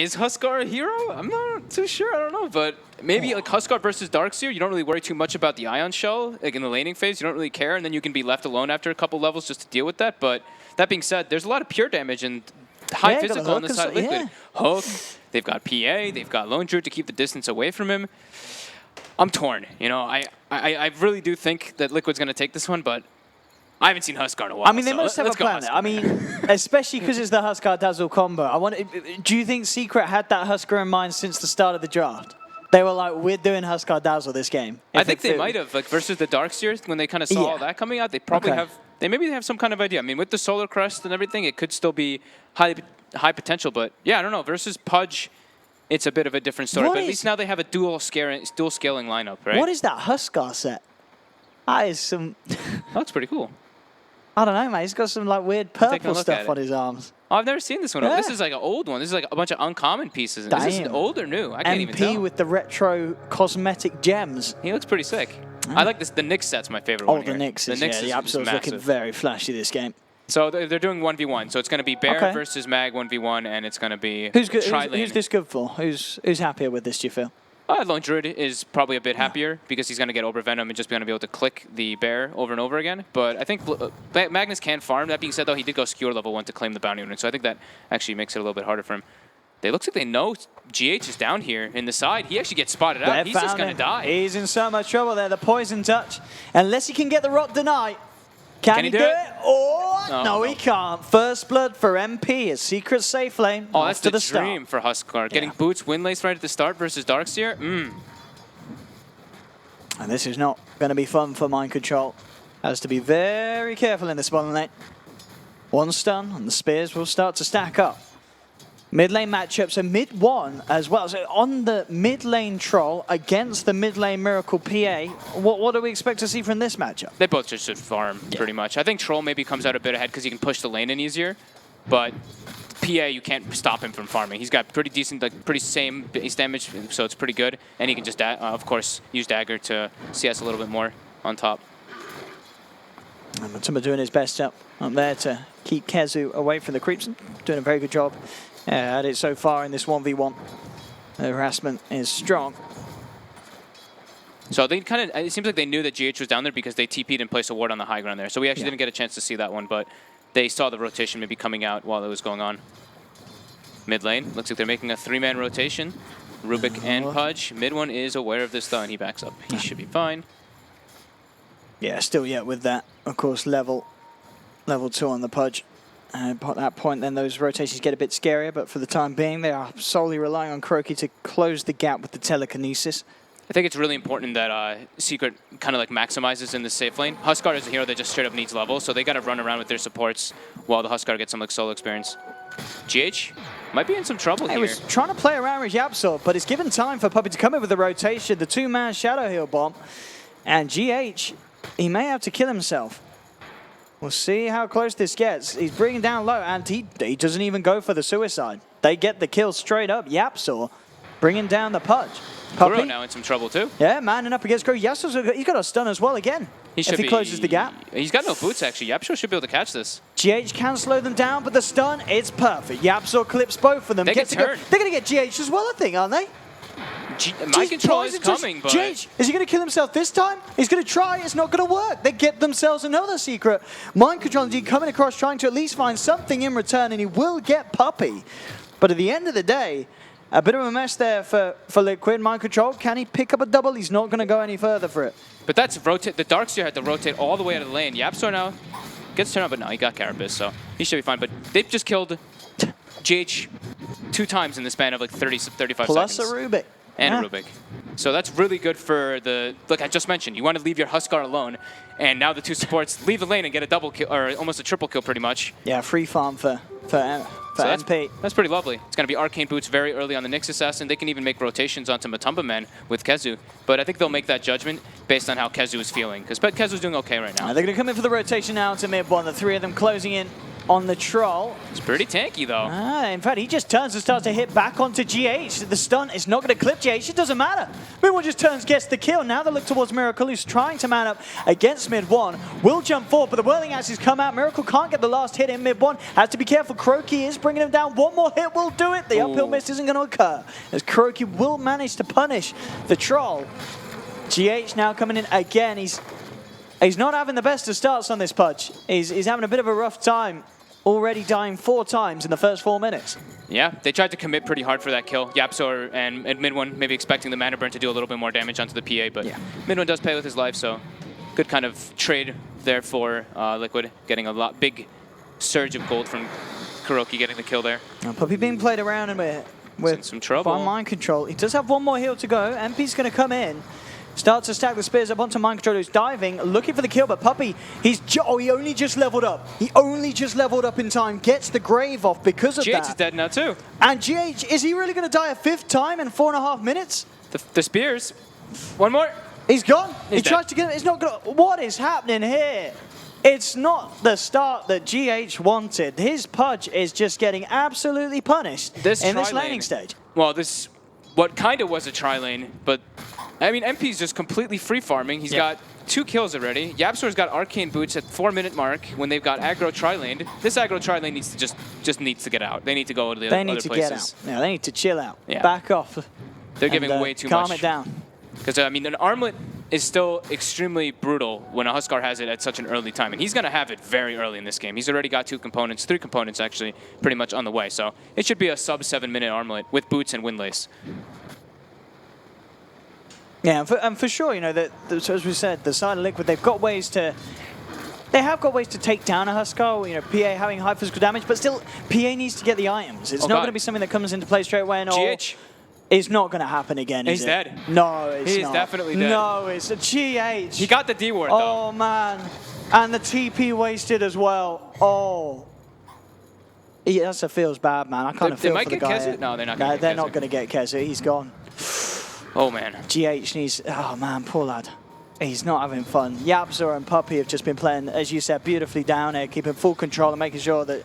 is Huskar a hero? I'm not too sure. I don't know, but maybe like Huskar versus Darkseer, you don't really worry too much about the Ion Shell. Like in the laning phase, you don't really care, and then you can be left alone after a couple levels just to deal with that. But that being said, there's a lot of pure damage and high physical on the side of Liquid. Hook, they've got PA, they've got Lone Druid to keep the distance away from him. I'm torn. You know, I really do think that Liquid's going to take this one, but I haven't seen Huskar in a while. I mean, they must have a plan. I mean, especially because it's the Huskar Dazzle combo. Do you think Secret had that Huskar in mind since the start of the draft? They were like, we're doing Huskar Dazzle this game. I think they might have, like versus the Darkseer, when they kind of saw all that coming out, they probably have. Maybe they have some kind of idea. I mean, with the Solar Crest and everything, it could still be high potential. But yeah, I don't know. Versus Pudge, it's a bit of a different story. But at least now they have a dual scaling lineup, right? What is that Huskar set? That is some. That looks pretty cool. I don't know, mate. He's got some like weird purple stuff on his arms. Oh, I've never seen this one. Yeah. This is like an old one. This is like a bunch of uncommon pieces. Damn. Is this old or new? I can't even tell. MP with the retro cosmetic gems. He looks pretty sick. I like this. The Nyx set's my favorite one. Oh, the Nyx is, the Absol's looking very flashy this game. So they're doing 1v1. So it's going to be Bear versus Mag 1v1, and it's going to be who's this good for? Who's happier with this, do you feel? Lone Druid is probably a bit happier because he's going to get Over Venom and just going to be able to click the Bear over and over again. But I think Magnus can farm. That being said, though, he did go Skewer level 1 to claim the Bounty Unit, so I think that actually makes it a little bit harder for him. It looks like they know GH is down here in the side. He actually gets spotted out. He's just going to die. He's in so much trouble there. The Poison Touch. Unless he can get the Rot Deny. Can he do it? Oh, no, he can't. First blood for MP, a secret safe lane. Oh, that's the dream for Huskar. Getting Boots Windlace right at the start versus Darkseer. And this is not going to be fun for Mind Control. Has to be very careful in this bottom lane. One stun, and the spears will start to stack up. Mid lane matchups are mid one as well. So on the mid lane Troll against the mid lane Miracle PA, what do we expect to see from this matchup? They both just should farm pretty much. I think Troll maybe comes out a bit ahead because he can push the lane in easier, but PA, you can't stop him from farming. He's got pretty decent, like pretty same base damage, so it's pretty good. And he can just, of course, use Dagger to CS a little bit more on top. And Matumba doing his best up there to keep Kezu away from the creeps. Doing a very good job at it so far in this 1v1. The harassment is strong. So they it seems like they knew that GH was down there because they TP'd and placed a ward on the high ground there. So we actually didn't get a chance to see that one, but they saw the rotation maybe coming out while it was going on. Mid lane, looks like they're making a 3-man rotation. Rubik and Pudge. Mid one is aware of this though, and he backs up. He should be fine. Yeah, still yet with that, of course, level 2 on the Pudge. At that point, then those rotations get a bit scarier, but for the time being, they are solely relying on Croaky to close the gap with the telekinesis. I think it's really important that Secret kind of like maximizes in the safe lane. Huskar is a hero that just straight up needs level, so they got to run around with their supports while the Huskar gets some like solo experience. GH might be in some trouble here. He was trying to play around with Yapsor, but it's given time for Puppy to come in with the rotation, the 2-man Shadow Heal bomb, and GH, he may have to kill himself. We'll see how close this gets. He's bringing down low, and he doesn't even go for the suicide. They get the kill straight up. Yapsor bringing down the Pudge. Puppy Kuro now in some trouble too. Yeah, manning up against Crow. Yapsor's he's got a stun as well again. If he closes the gap. He's got no boots actually. Yapsor should be able to catch this. GH can slow them down, but the stun, it's perfect. Yapsor clips both of them. They get turned. They're going to get GH as well, I think, aren't they? Mind Control is coming, but... GH, is he going to kill himself this time? He's going to try. It's not going to work. They get themselves another secret. Mind Control indeed coming across, trying to at least find something in return, and he will get Puppy. But at the end of the day, a bit of a mess there for Liquid. Mind Control, can he pick up a double? He's not going to go any further for it. But that's rotate. The Darkseer had to rotate all the way out of the lane. Yapsor now gets turned on, but no, he got Carapace, so he should be fine. But they've just killed GH 2 times in the span of like 35 seconds. Plus a Rubik. And a Rubik. So that's really good for the... Look, I just mentioned, you want to leave your Huskar alone, and now the 2 supports leave the lane and get a double kill, or almost a triple kill pretty much. Yeah, free farm for MP. That's pretty lovely. It's going to be Arcane Boots very early on the Nyx Assassin. They can even make rotations onto Matumba Men with Kezu, but I think they'll make that judgment based on how Kezu is feeling, because Kezu's doing okay right now. They're going to come in for the rotation now to mid one, the 3 of them closing in. on the Troll. It's pretty tanky, though. In fact, he just turns and starts to hit back onto GH. The stun is not going to clip GH. It doesn't matter. Mid1 just turns, gets the kill. Now they look towards Miracle, who's trying to man up against Mid1. Will jump forward, but the whirling axes come out. Miracle can't get the last hit in. Mid1 has to be careful. Croaky is bringing him down. One more hit will do it. The uphill miss isn't going to occur, as Croaky will manage to punish the Troll. GH now coming in again. He's not having the best of starts on this Pudge. He's having a bit of a rough time. Already dying 4 times in the first 4 minutes. Yeah, they tried to commit pretty hard for that kill. Yapsor and Mid1 maybe expecting the mana burn to do a little bit more damage onto the PA, but Mid1 does pay with his life, so good kind of trade there for Liquid, getting a big surge of gold from Kuroki getting the kill there. Puppey being played around and with some trouble. by Mind Control. He does have one more heal to go. MP's going to come in. Starts to stack the spears up onto Mind Control, who's diving, looking for the kill, but Puppey, he only just leveled up. He only just leveled up in time, gets the grave off because of that. GH is dead now too. And GH, is he really going to die a 5th time in 4.5 minutes? The spears. One more. He's gone. He dead. tries to get it. It's not going to. What is happening here? It's not the start that GH wanted. His Pudge is just getting absolutely punished in this laning stage. Well, this what kind of was a tri-lane, but I mean, MP's just completely free farming. He's got 2 kills already. Yapsor's got arcane boots at 4-minute mark when they've got aggro tri-laned. This aggro tri-lane needs to just needs to get out. They need to go to the other places. They need to get out. Yeah, they need to chill out. Yeah. Back off. They're giving way too much. Calm it down. Because, I mean, an armlet is still extremely brutal when a Huskar has it at such an early time. And he's going to have it very early in this game. He's already got 2 components, 3 components actually, pretty much on the way. So it should be a sub 7-minute armlet with boots and windlace. Yeah, and for sure, you know, so as we said, the side of Liquid, they've got ways to... They have got ways to take down a Huskar, you know, PA having high physical damage, but still, PA needs to get the items. It's not going to be something that comes into play straight away. And GH. It's not going to happen again, is it? He's dead. No, it's not. He's definitely dead. No, it's a GH. He got the D word, though. Oh, man. And the TP wasted as well. Oh. Yeah, that feels bad, man. I kind of feel for the guy. Kezu? No, they're not going to get Kezu. They're not going to get Kezu. He's gone. Oh, man. GH needs... Oh, man, poor lad. He's not having fun. Yapzor and Puppey have just been playing, as you said, beautifully down here, keeping full control and making sure that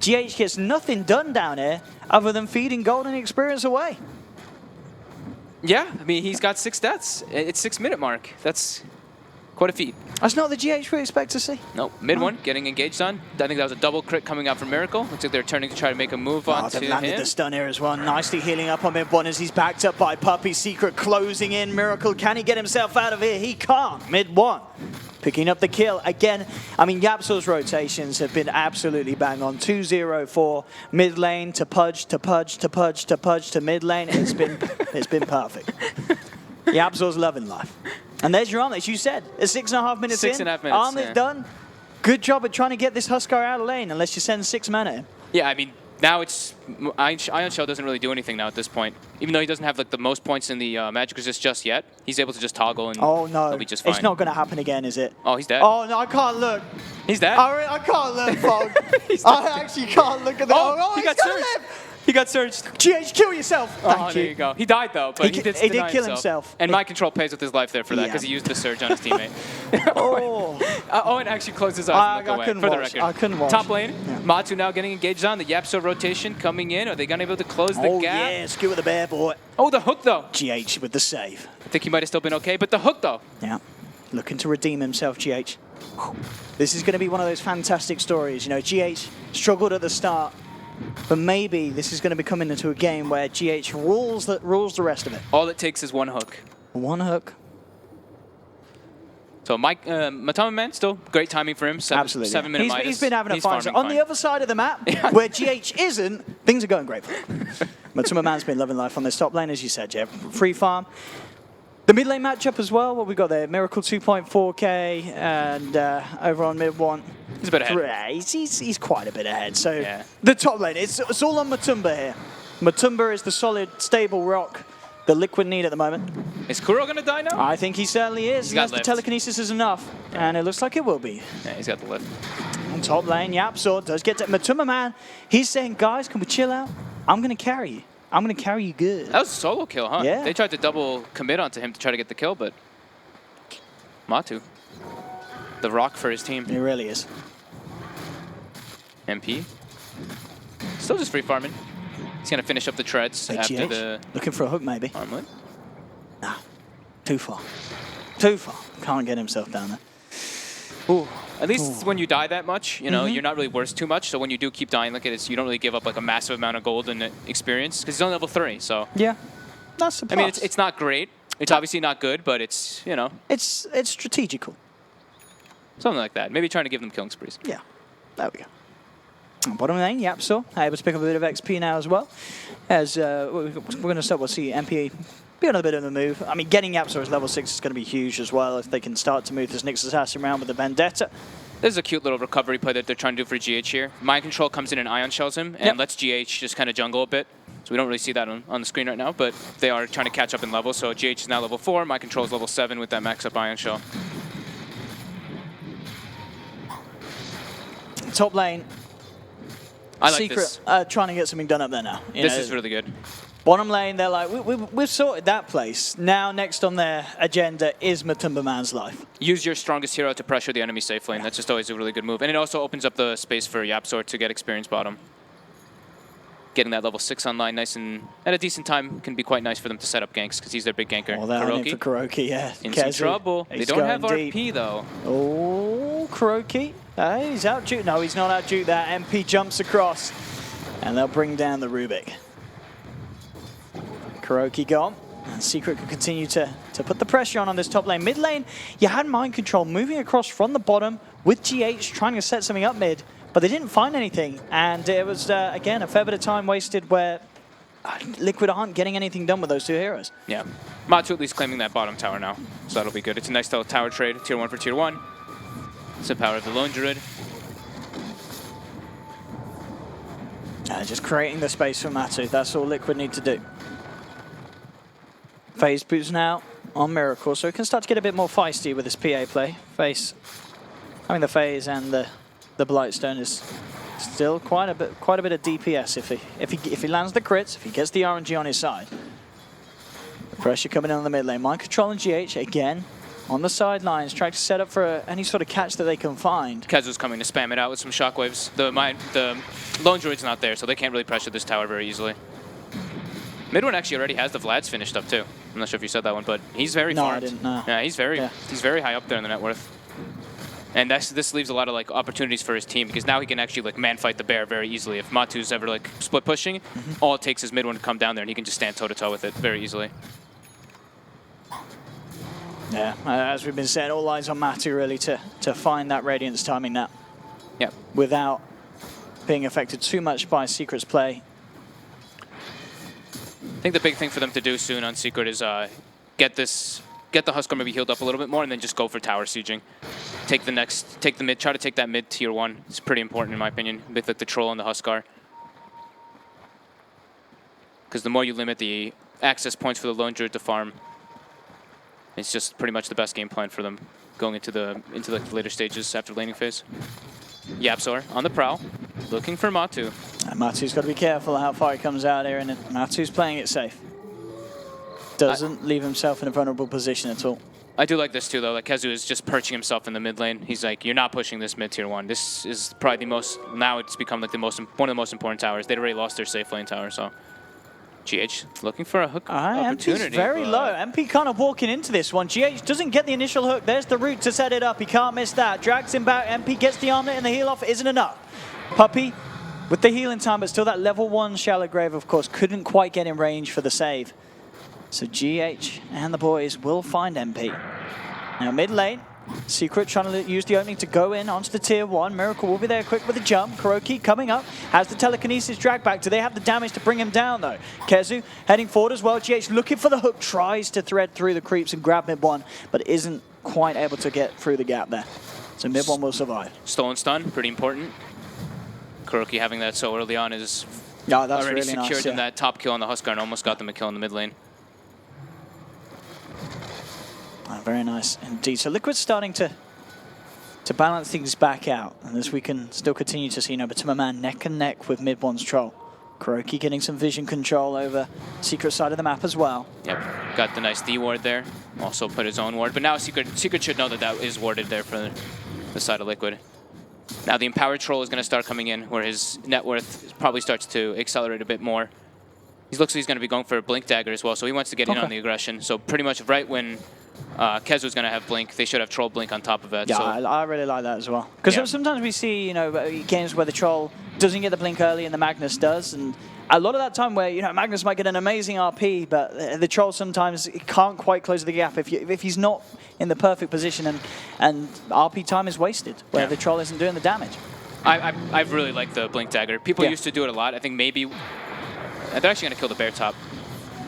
GH gets nothing done down here other than feeding golden experience away. Yeah, I mean, he's got 6 deaths. It's 6-minute mark. That's quite a feat. That's not the GH we expect to see. Nope. Mid-1 getting engaged on. I think that was a double crit coming out from Miracle. Looks like they're turning to try to make a move on to they've landed the stun here as well. Nicely healing up on Mid-1 as he's backed up by Puppey. Secret closing in. Miracle, can he get himself out of here? He can't. Mid-1 picking up the kill again. I mean, Yapsor's rotations have been absolutely bang on. 2-0-4 mid lane to Pudge to Pudge to Pudge to Pudge to mid lane. It's been perfect. Yapsor's loving life. And there's your armlet, as you said. It's 6.5 minutes in. 6.5 minutes. Armlet's done. Good job at trying to get this Huskar out of lane, unless you send 6 mana in. Yeah, I mean, now it's... Ion Shell doesn't really do anything now at this point. Even though he doesn't have like the most points in the Magic Resist just yet, he's able to just toggle and he'll be just fine. It's not going to happen again, is it? Oh, he's dead. Oh, no, I can't look. He's dead? I can't look, Fog. I actually can't look at that. Oh, he got surged. He got surged. GH, kill yourself. Thank you. There you go. He died, though, but he did kill himself. And Mind Control pays with his life there for that, because he used the surge on his teammate. Owen actually closed his eyes and looked away, for the record. I couldn't watch. Top lane, Matu now getting engaged on. The Yapso rotation coming in. Are they going to be able to close the gap? Oh, yeah, skew with the bear, boy. Oh, the hook, though. GH with the save. I think he might have still been okay, but the hook, though. Yeah, looking to redeem himself, GH. This is going to be one of those fantastic stories. You know, GH struggled at the start, but maybe this is going to be coming into a game where GH rules the rest of it. All it takes is one hook. One hook. So Matama Man, still great timing for him. Absolutely. 7-minute Midas. He's been having a fine. On the other side of the map, where GH isn't, things are going great for him. Matama Man's been loving life on this top lane, as you said, Jeff. Free farm. The mid lane matchup as well, what we got there? Miracle 2.4k and over on mid 1. He's a bit ahead. He's quite a bit ahead. So the top lane, it's all on Matumba here. Matumba is the solid, stable rock that Liquid need at the moment. Is Kuro going to die now? I think he certainly is. Unless the telekinesis is enough. And it looks like it will be. Yeah, he's got the lift. On top lane, Yapzor does get to Matumba Man. He's saying, guys, can we chill out? I'm going to carry you. I'm going to carry you good. That was a solo kill, huh? Yeah. They tried to double commit onto him to try to get the kill, but Matu, the rock for his team. He really is. MP. Still just free farming. He's going to finish up the treads Big after GH. the Looking for a hook, maybe. armlet. Nah, too far. Too far. Can't get himself down there. Ooh. At least when you die that much, you know, you're not really worth too much. So when you do keep dying like it is, you don't really give up like a massive amount of gold and experience because he's only level 3. So Yeah, that's a plus. I mean, it's not great. It's obviously not good, but it's, you know, It's strategical. something like that. Maybe trying to give them killing sprees. Yeah, there we go. Bottom lane, Yapsor, able to pick up a bit of XP now as well. As we're going to start, we'll see MP be another bit of a move. I mean, getting Yapsor as level 6 is going to be huge as well if they can start to move this Nyx Assassin around with the Vendetta. This is a cute little recovery play that they're trying to do for GH here. Mind Control comes in and Ion Shells him and lets GH just kind of jungle a bit. So we don't really see that on the screen right now, but they are trying to catch up in level. So GH is now level 4, Mind Control is level 7 with that max up Ion Shell. Top lane, I like Secret this. trying to get something done up there now. This is really good. Bottom lane, they're like, we've sorted that place. Now, next on their agenda is Matumba Man's life. Use your strongest hero to pressure the enemy safe lane. That's just always a really good move. And it also opens up the space for Yapsor to get experience bottom. Getting that level 6 online nice and at a decent time can be quite nice for them to set up ganks because he's their big ganker. Oh, they're in for Kuroki, yeah. In some trouble. They don't have deep. RP though. Oh, Kuroki. He's out Duke. No, he's not out Duke. That MP jumps across. And they'll bring down the Rubik. Kuroki gone. And Secret can continue to put the pressure on this top lane. Mid lane, you had Mind Control moving across from the bottom with GH trying to set something up mid. But they didn't find anything. And it was, again, a fair bit of time wasted where Liquid aren't getting anything done with those two heroes. Yeah. Matu at least claiming that bottom tower now. So that'll be good. It's a nice little tower trade. Tier 1 for Tier 1. It's the power of the Lone Druid. Just creating the space for Matu. That's all Liquid need to do. Phase boots now on Miracle, so it can start to get a bit more feisty with this PA play. Having the Phase and the Blightstone is still quite a bit of DPS if he lands the crits, if he gets the RNG on his side. The pressure coming in on the mid lane. Mind Control and GH again on the sidelines, trying to set up for any sort of catch that they can find. Kazu's coming to spam it out with some shockwaves. The Lone Druid's not there, so they can't really pressure this tower very easily. Mid one actually already has the Vlad's finished up too. I'm not sure if you said that one, but he's very farmed. I didn't know. Yeah, he's very high up there in the net worth. And this leaves a lot of like opportunities for his team because now he can actually like man fight the bear very easily. If Matu's ever like split pushing, all it takes is mid one to come down there and he can just stand toe to toe with it very easily. Yeah, as we've been saying, all eyes on Matu really to find that Radiance timing now. Yeah. Without being affected too much by Secret's play. I think the big thing for them to do soon on Secret is get the Huskar maybe healed up a little bit more and then just go for tower sieging. Take the mid, try to take that mid tier 1. It's pretty important in my opinion with like the Troll and the Huskar. Because the more you limit the access points for the Lone Druid to farm, it's just pretty much the best game plan for them going into like the later stages after laning phase. Yapsor on the prowl, looking for Matu. And Matu's got to be careful how far he comes out here, and Matu's playing it safe. Doesn't leave himself in a vulnerable position at all. I do like this too, though. Like Kazu is just perching himself in the mid lane. He's like, "You're not pushing this mid tier 1. This is probably the most. Now it's become like one of the most important towers. They'd already lost their safe lane tower, so." GH looking for a hook opportunity. MP's very low. MP kind of walking into this one. GH doesn't get the initial hook. There's the route to set it up. He can't miss that. Drags him back. MP gets the armlet and the heal off isn't enough. Puppey with the healing time, but still that level 1 Shallow Grave, of course, couldn't quite get in range for the save. So GH and the boys will find MP. Now mid lane, Secret trying to use the opening to go in onto the tier 1. Miracle will be there quick with a jump. Kuroki coming up, has the telekinesis drag back. Do they have the damage to bring him down though? Kezu heading forward as well. GH looking for the hook, tries to thread through the creeps and grab mid 1, but isn't quite able to get through the gap there. So mid 1 will survive. Stolen stun, pretty important. Kuroki having that so early on is that's already really secured nice, them that top kill on the Huskar and almost got them a kill in the mid lane. Very nice indeed. So Liquid's starting to balance things back out, and as we can still continue to see Nobutima Man neck and neck with mid 1's Troll. Kuroki getting some vision control over Secret side of the map as well. Yep, got the nice D ward there. Also put his own ward, but now Secret should know that that is warded there for the side of Liquid. Now the Empowered Troll is going to start coming in, where his net worth probably starts to accelerate a bit more. He looks like he's going to be going for a Blink Dagger as well, so he wants to get in on the aggression. So pretty much right when Kezu's going to have Blink, they should have Troll Blink on top of it. Yeah, so. I really like that as well. Because sometimes we see, you know, games where the Troll doesn't get the Blink early and the Magnus does, and a lot of that time where, you know, Magnus might get an amazing RP, but the Troll sometimes can't quite close the gap if he's not in the perfect position, and RP time is wasted where the Troll isn't doing the damage. I really like the Blink Dagger. People used to do it a lot. I think maybe they're actually going to kill the Bear Top.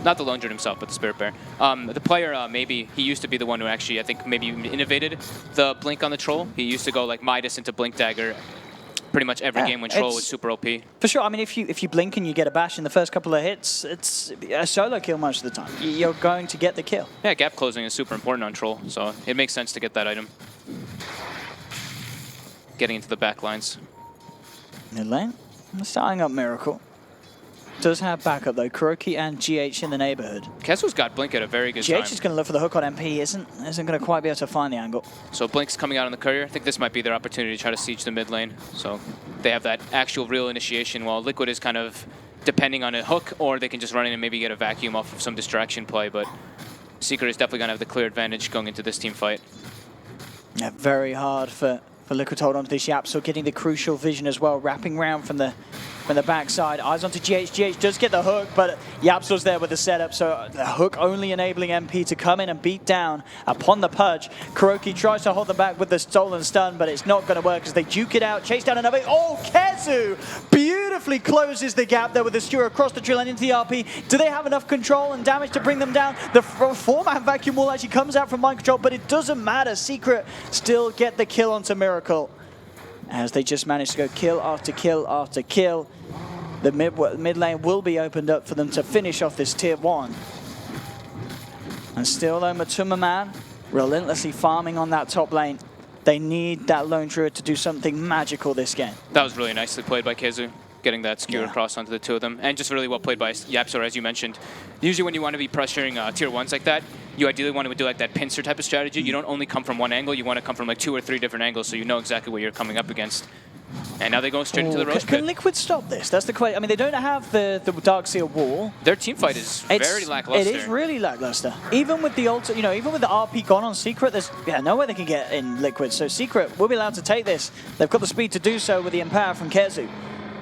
Not the Lone Druid himself, but the Spirit Bear. The player, maybe, he used to be the one who actually, I think, maybe innovated the Blink on the Troll. He used to go like Midas into Blink Dagger pretty much every game when Troll was super OP. For sure. I mean, if you blink and you get a bash in the first couple of hits, it's a solo kill most of the time. You're going to get the kill. Yeah, gap closing is super important on Troll, so it makes sense to get that item. Getting into the back lines. Mid lane, starting up Miracle. Does have backup though, Kuroki and GH in the neighborhood. Kezu's got Blink at a very good time. GH is going to look for the hook on MP, isn't going to quite be able to find the angle. So Blink's coming out on the courier. I think this might be their opportunity to try to siege the mid lane. So they have that actual real initiation, while Liquid is kind of depending on a hook, or they can just run in and maybe get a vacuum off of some distraction play. But Secret is definitely going to have the clear advantage going into this team fight. Yeah, very hard for Liquid to hold onto this Yapso, getting the crucial vision as well, wrapping round from the backside. Eyes onto GH. GH does get the hook, but Yapso's there with the setup, so the hook only enabling MP to come in and beat down upon the Pudge. Kuroki tries to hold them back with the stolen stun, but it's not going to work as they duke it out, chase down another. Oh, Kezu beautifully closes the gap there with the Skewer across the tree line into the RP. Do they have enough control and damage to bring them down? The four-man vacuum wall actually comes out from mind control, but it doesn't matter. Secret still get the kill onto Miracle, as they just managed to go kill after kill after kill. The mid lane will be opened up for them to finish off this tier 1. And still though, Matuma Man relentlessly farming on that top lane. They need that Lone Druid to do something magical this game. That was really nicely played by Kezu, getting that skewer across onto the two of them. And just really well played by Yapso, as you mentioned. Usually when you want to be pressuring tier 1s like that, you ideally want to do like that pincer type of strategy. You don't only come from one angle, you want to come from like 2 or 3 different angles, so you know exactly what you're coming up against. And now they go straight into the roast pit. Can Liquid stop this? That's the question. I mean, they don't have the Dark Seal wall. Their team fight is very lackluster. It is really lackluster. Even with the even with the RP gone on Secret, there's no way they can get in Liquid. So Secret will be allowed to take this. They've got the speed to do so with the Empower from Kezu.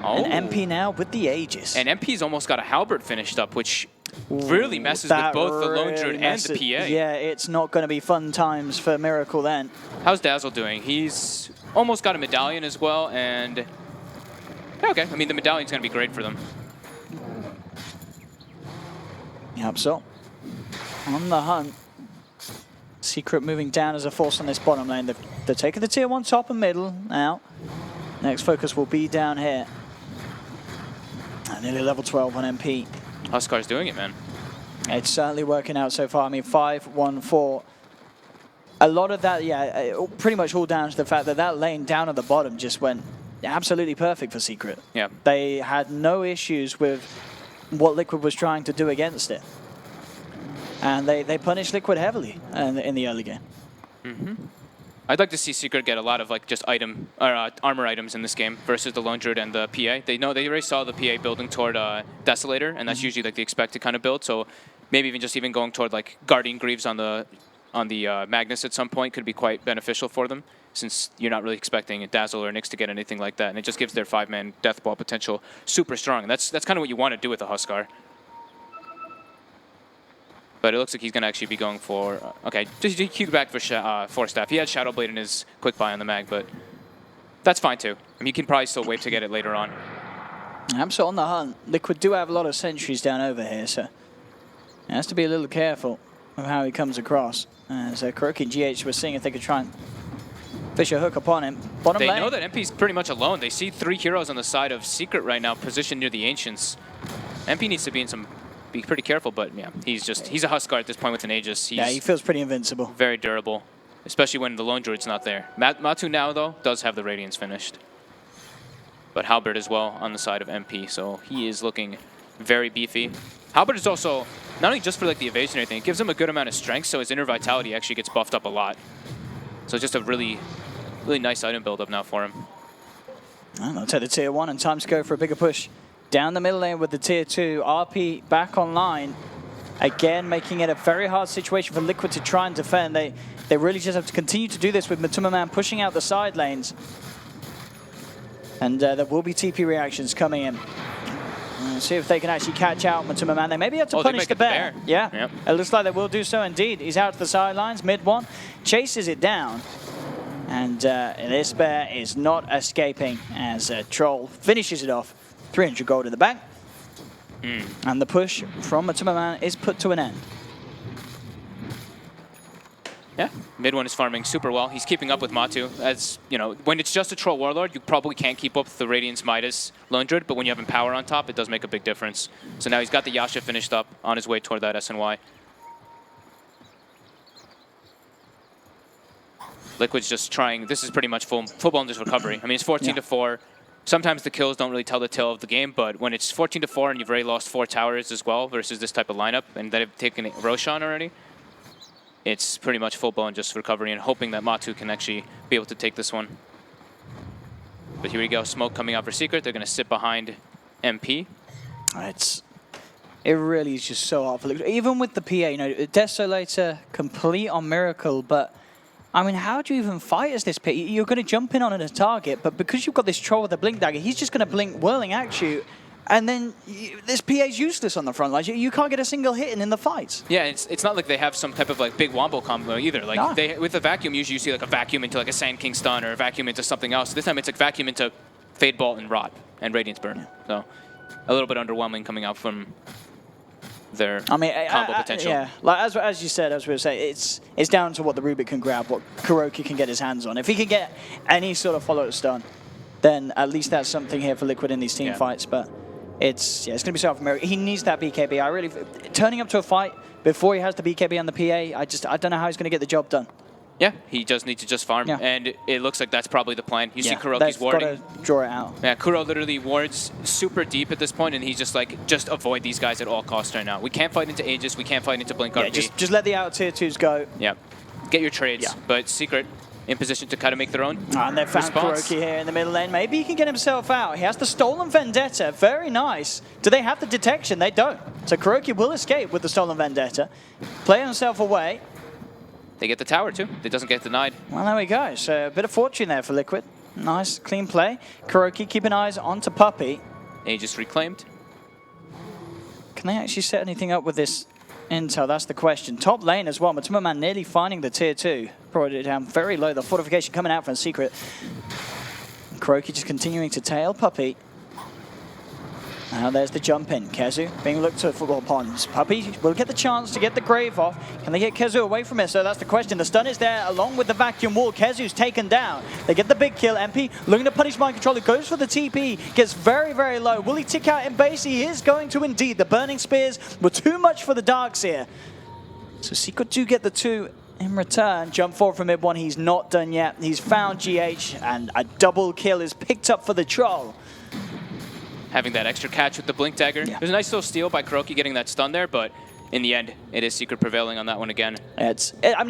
Oh. And MP now with the Aegis. And MP's almost got a Halberd finished up, which really messes with both the Lone Druid and the PA. Yeah, it's not going to be fun times for Miracle then. How's Dazzle doing? He's almost got a medallion as well, and okay, I mean, the medallion's going to be great for them. Yep, so on the hunt. Secret moving down as a force on this bottom lane. They're taking the tier 1 top and middle now. Next focus will be down here. Nearly level 12 on MP. Huskar's doing it, man. It's certainly working out so far. I mean, 5-1-4. A lot of that, pretty much all down to the fact that that lane down at the bottom just went absolutely perfect for Secret. Yeah. They had no issues with what Liquid was trying to do against it. And they punished Liquid heavily in the early game. Mm-hmm. I'd like to see Secret get a lot of like just armor items in this game versus the Lone Druid and the PA. They already saw the PA building toward Desolator, and that's usually like the expected kind of build. So maybe even going toward like Guardian Greaves on the Magnus at some point could be quite beneficial for them, since you're not really expecting a Dazzle or Nyx to get anything like that, and it just gives their 5-man death ball potential super strong. And that's kind of what you want to do with the Huskar. But it looks like he's going to actually be going for... okay, just keep back for Force Staff. He had Shadow Blade in his quick buy on the mag, but that's fine too. I mean, you can probably still wait to get it later on. I'm still on the hunt. Liquid do have a lot of sentries down over here, so he has to be a little careful of how he comes across. So Kuroki and GH were seeing if they could try and fish a hook upon him. Bottom lane. They know that MP's pretty much alone. They see 3 heroes on the side of Secret right now, positioned near the Ancients. MP needs to be pretty careful, but yeah, he's a Huskar at this point with an Aegis. He feels pretty invincible. Very durable, especially when the Lone Druid's not there. Matu now, though, does have the Radiance finished. But Halberd as well on the side of MP, so he is looking very beefy. Halberd is also, not only just for like the evasion or anything, it gives him a good amount of strength, so his inner vitality actually gets buffed up a lot. So just a really, really nice item build up now for him. And they'll take the tier 1 and time to go for a bigger push. Down the middle lane with the tier 2. RP back online. Again, making it a very hard situation for Liquid to try and defend. They really just have to continue to do this with Matuma pushing out the side lanes. And there will be TP reactions coming in. See if they can actually catch out Matuma. They may be able to punish the bear. Yeah, yep. It looks like they will do so indeed. He's out to the sidelines, mid one, chases it down. And this bear is not escaping as Troll finishes it off. 300 gold in the bank. And the push from Matuma is put to an end. Yeah, mid one is farming super well. He's keeping up with Matu. As you know, when it's just a Troll Warlord, you probably can't keep up with the Radiance Midas Lone Druid, but when you have Empower on top, it does make a big difference. So now he's got the Yasha finished up on his way toward that SNY. Liquid's just trying. This is pretty much full-blown just recovery. I mean, it's 14 to 4. Sometimes the kills don't really tell the tale of the game, but when it's 14 to 4 and you've already lost 4 towers as well versus this type of lineup, and they've taken Roshan already, it's pretty much full-blown just recovery and hoping that Matu can actually be able to take this one. But here we go, smoke coming out for Secret. They're going to sit behind MP. It really is just so hard for Liquid. Even with the PA, you know, Desolator complete on Miracle, but I mean, how do you even fight as this PA? You're going to jump in on a target, but because you've got this Troll with a Blink Dagger, he's just going to blink whirling at you. And then this PA's useless on the front line. You can't get a single hit in the fights. Yeah, it's not like they have some type of like big wombo combo either. Like with the vacuum, usually you see like a vacuum into like a Sand King stun or a vacuum into something else. This time it's like vacuum into Fade Bolt and Rot and Radiance Burn. So a little bit underwhelming coming out from their combo potential. Yeah, like as you said, as we were saying, it's down to what the Rubik can grab, what KuroKy can get his hands on. If he can get any sort of follow-up stun, then at least that's something here for Liquid in these team fights. But it's going to be so hard for Miracle. He needs that BKB. Turning up to a fight before he has the BKB on the PA, I don't know how he's going to get the job done. Yeah, he does need to just farm, and it looks like that's probably the plan. You see KuroKy's warding. Got to draw it out. Yeah, Kuro literally wards super deep at this point, and he's just like, just avoid these guys at all costs right now. We can't fight into Aegis, we can't fight into Blink RP. Just let the out tier 2s go. Yeah, get your trades, but Secret in position to kind of make their own and they've found KuroKy here in the middle lane. Maybe he can get himself out. He has the Stolen Vendetta. Very nice. Do they have the detection? They don't. So KuroKy will escape with the Stolen Vendetta. Play himself away. They get the tower too. It doesn't get denied. Well, there we go. So a bit of fortune there for Liquid. Nice, clean play. KuroKy keeping eyes onto Puppey. Aegis reclaimed. Can they actually set anything up with this intel? That's the question. Top lane as well. Matuma nearly finding the tier 2. Brought it down very low. The fortification coming out from Secret. KuroKy just continuing to tail Puppey. Now there's the jump in. Kezu being looked to football ponds. Puppey will get the chance to get the grave off. Can they get Kezu away from it? So that's the question. The stun is there along with the vacuum wall. Kezu's taken down. They get the big kill. MP looking to punish Mind Controller. Goes for the TP. Gets very, very low. Will he tick out in base? He is going to indeed. The burning spears were too much for the Darkseer. So Secret do get the 2 in return. Jump forward from mid 1. He's not done yet. He's found GH and a double kill is picked up for the Troll. Having that extra catch with the Blink Dagger. There's a nice little steal by KuroKy getting that stun there, but in the end, it is Secret prevailing on that one again. I mean,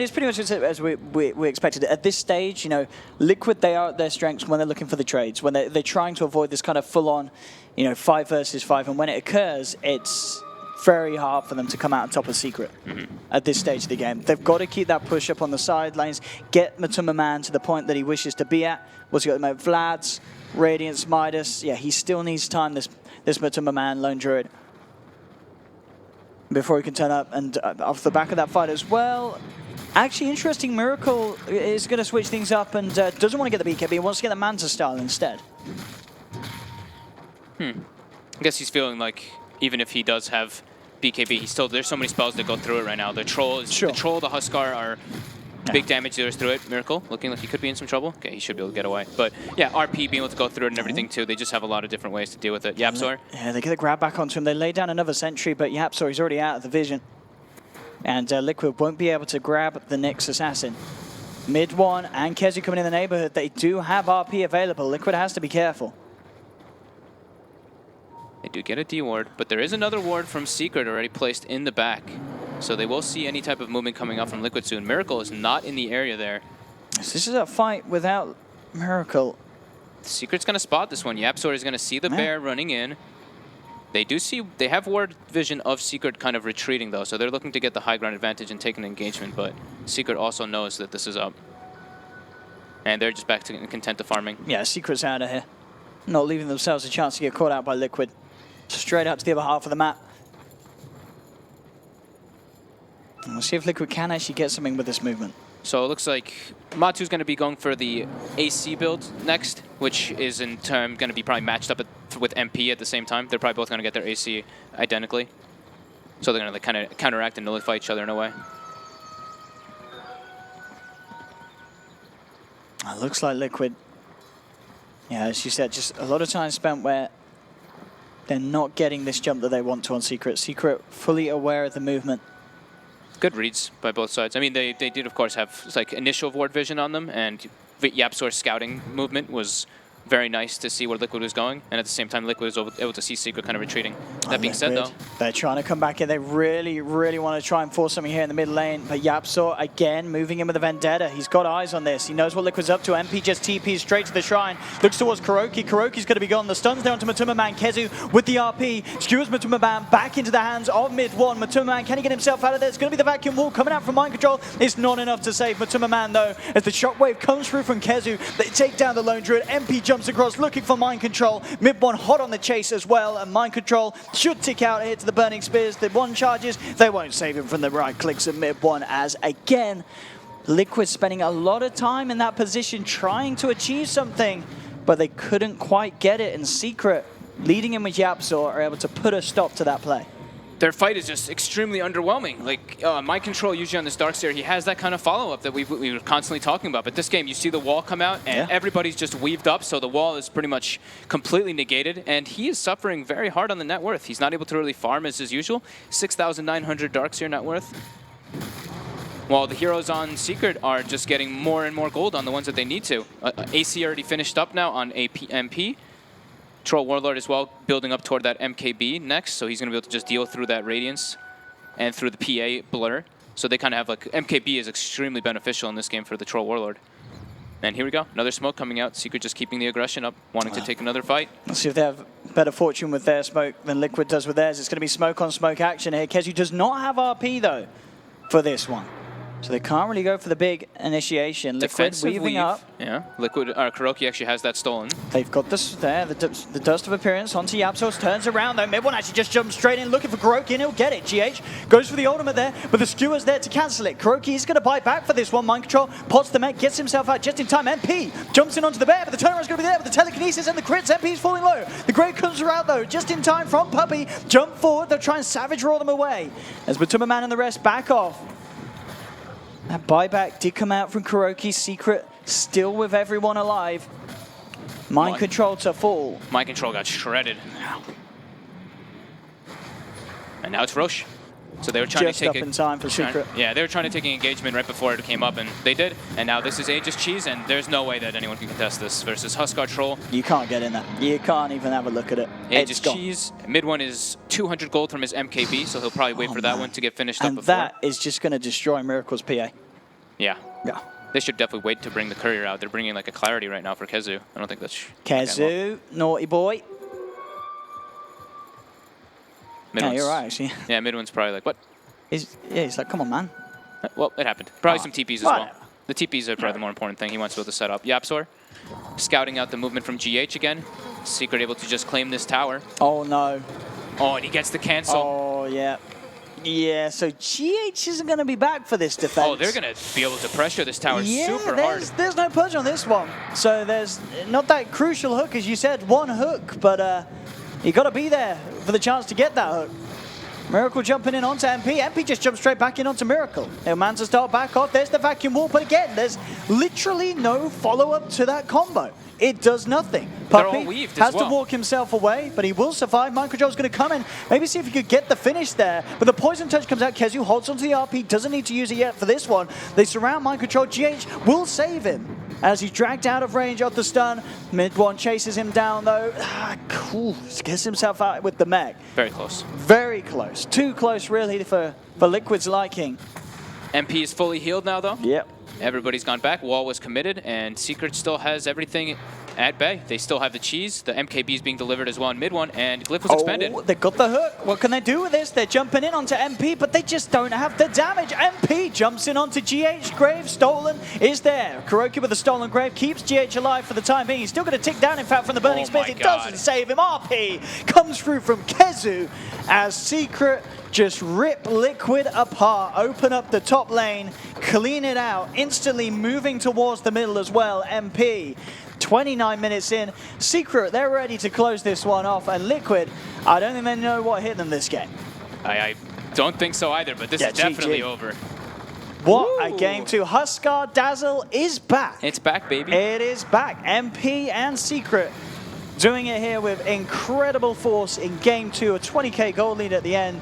it's pretty much as we expected. At this stage, you know, Liquid, they are at their strengths when they're looking for the trades, when they're trying to avoid this kind of full-on, you know, 5 versus 5, and when it occurs, it's very hard for them to come out on top of Secret at this stage of the game. They've got to keep that push up on the sidelines, get Matuma to the point that he wishes to be at. What's he got at the moment? Vlad's, Radiance, Midas. Yeah, he still needs time, this Matuma Lone Druid, before he can turn up. And off the back of that fight as well, actually interesting, Miracle is going to switch things up and doesn't want to get the BKB, he wants to get the Manta style instead. I guess he's feeling like even if he does have BKB, there's so many spells that go through it right now. The Troll, the Huskar are big damage dealers through it. Miracle looking like he could be in some trouble. Okay, he should be able to get away. But yeah, RP being able to go through it and everything too. They just have a lot of different ways to deal with it. Yapzor. Yeah, they get the grab back onto him. They lay down another sentry, but Yapzor, he's already out of the vision. And Liquid won't be able to grab the next assassin. Mid 1 and Kezu coming in the neighborhood. They do have RP available. Liquid has to be careful. They do get a D ward, but there is another ward from Secret already placed in the back. So they will see any type of movement coming up from Liquid soon. Miracle is not in the area there. So this is a fight without Miracle. Secret's going to spot this one. YapzOr is going to see the bear running in. They have ward vision of Secret kind of retreating though, so they're looking to get the high ground advantage and take an engagement, but Secret also knows that this is up. And they're just back to content to farming. Yeah, Secret's out of here. Not leaving themselves a chance to get caught out by Liquid. Straight out to the other half of the map. And we'll see if Liquid can actually get something with this movement. So it looks like Matu's going to be going for the AC build next, which is in turn going to be probably matched up with MP at the same time. They're probably both going to get their AC identically. So they're going to like, kind of counteract and nullify each other in a way. It looks like Liquid, yeah, as you said, just a lot of time spent where they're not getting this jump that they want to on Secret. Secret fully aware of the movement. Good reads by both sides. I mean, they did, of course, have like initial ward vision on them, and YapzOr's scouting movement was very nice to see where Liquid was going, and at the same time, Liquid was able to see Secret kind of retreating. That being said, though, they're trying to come back in. They really, really want to try and force something here in the mid lane, but YapzOr, again, moving in with a Vendetta. He's got eyes on this. He knows what Liquid's up to. MP just TPs straight to the shrine. Looks towards Kuroki. Kuroki's going to be gone. The stun's down to Matuma-Man. Kezu with the RP. Skewers Matuma-Man back into the hands of mid one. Matuma-Man, can he get himself out of there? It's going to be the vacuum wall coming out from Mind Control. It's not enough to save Matuma-Man, though, as the shockwave comes through from Kezu. They take down the Lone Druid. MP jumps across, looking for Mind Control. Mid one hot on the chase as well, and Mind Control should tick out here to the Burning Spears. The one charges, they won't save him from the right clicks of mid one, as again, Liquid spending a lot of time in that position trying to achieve something, but they couldn't quite get it, and Secret, leading in with YapzOr, are able to put a stop to that play. their fight is just extremely underwhelming. Like, Mind Control, usually on this Darkseer, he has that kind of follow-up that we were constantly talking about. But this game, you see the wall come out, and everybody's just weaved up, so the wall is pretty much completely negated. And he is suffering very hard on the net worth. He's not able to really farm as his usual. 6,900 Darkseer net worth. While the heroes on Secret are just getting more and more gold on the ones that they need to. AC already finished up now on MP. Troll Warlord as well, building up toward that MKB next, so he's going to be able to just deal through that Radiance and through the PA blur. So they kind of have like, MKB is extremely beneficial in this game for the Troll Warlord. And here we go, another smoke coming out. Secret just keeping the aggression up, wanting to take another fight. Let's see if they have better fortune with their smoke than Liquid does with theirs. It's going to be smoke on smoke action here. Kezu does not have RP though for this one. So they can't really go for the big initiation. Liquid weaving up. Yeah, Liquid, Kuroki actually has that stolen. They've got this there, the Dust of Appearance onto YapzOr, turns around though. Mid one actually just jumps straight in looking for Kuroki and he'll get it. GH goes for the ultimate there, but the Skewer's there to cancel it. Kuroki is going to bite back for this one. Mind Control pots the mech, gets himself out just in time. MP jumps in onto the bear, but the turnaround's going to be there, but the telekinesis and the crits. MP's falling low. The Great comes around though, just in time from Puppey. Jump forward, they'll try and savage roll them away. As Matuma-Man and the rest back off. That buyback did come out from Kuroki. Secret still with everyone alive. Mind Control to fall. Mind Control got shredded. And now it's Roche. So they were trying just to take up in time for Secret. Yeah, they were trying to take an engagement right before it came up, and they did. And now this is Aegis Cheese, and there's no way that anyone can contest this versus Huskar Troll. You can't get in there. You can't even have a look at it. Aegis Cheese. Mid one is 200 gold from his MKB, so he'll probably wait for that one to get finished up before. And that is just going to destroy Miracle's PA. Yeah. Yeah. They should definitely wait to bring the courier out. They're bringing like a clarity right now for Kezu. I don't think that's... Kezu, naughty boy. Mid you're right, actually. Yeah, mid one's probably like, what? He's like, come on, man. Well, it happened. Probably some TPs as well. The TPs are probably the more important thing. He wants to be able to set up. YapzOr, scouting out the movement from GH again. Secret able to just claim this tower. Oh, no. Oh, and he gets the cancel. Oh, yeah. Yeah, so GH isn't going to be back for this defense. Oh, they're going to be able to pressure this tower super hard. There's no pudge on this one. So there's not that crucial hook, as you said, one hook, but you got to be there for the chance to get that hook. Miracle jumping in onto MP. MP just jumps straight back in onto Miracle. He'll man to start back off. There's the vacuum wall, but again, there's literally no follow-up to that combo. It does nothing. Puppey has to walk himself away, but he will survive. Mind Control's going to come in, maybe see if he could get the finish there. But the poison touch comes out. Kezu holds onto the RP, doesn't need to use it yet for this one. They surround Mind Control. GH will save him as he's dragged out of range of the stun. Mid one chases him down though. Cool. Gets himself out with the mech. Very close. Very close. Too close really for Liquid's liking. MP is fully healed now though. Yep. Everybody's gone back. Wall was committed, and Secret still has everything at bay. They still have the cheese. The MKB is being delivered as well in mid one, and Glyph was expended. They got the hook. What can they do with this? They're jumping in onto MP, but they just don't have the damage. MP jumps in onto GH. Grave stolen is there. Kuroki with the stolen Grave keeps GH alive for the time being. He's still going to tick down, in fact, from the burning space. It doesn't save him. RP comes through from Kezu as Secret just rip Liquid apart, open up the top lane, clean it out, instantly moving towards the middle as well. MP, 29 minutes in. Secret, they're ready to close this one off, and Liquid, I don't think they know what hit them this game. I don't think so either, but this is definitely over. What a game two. Huskar Dazzle is back. It's back, baby. It is back. MP and Secret doing it here with incredible force in game two, a 20k gold lead at the end.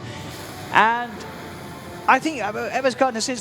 And I think Evers Gardner is the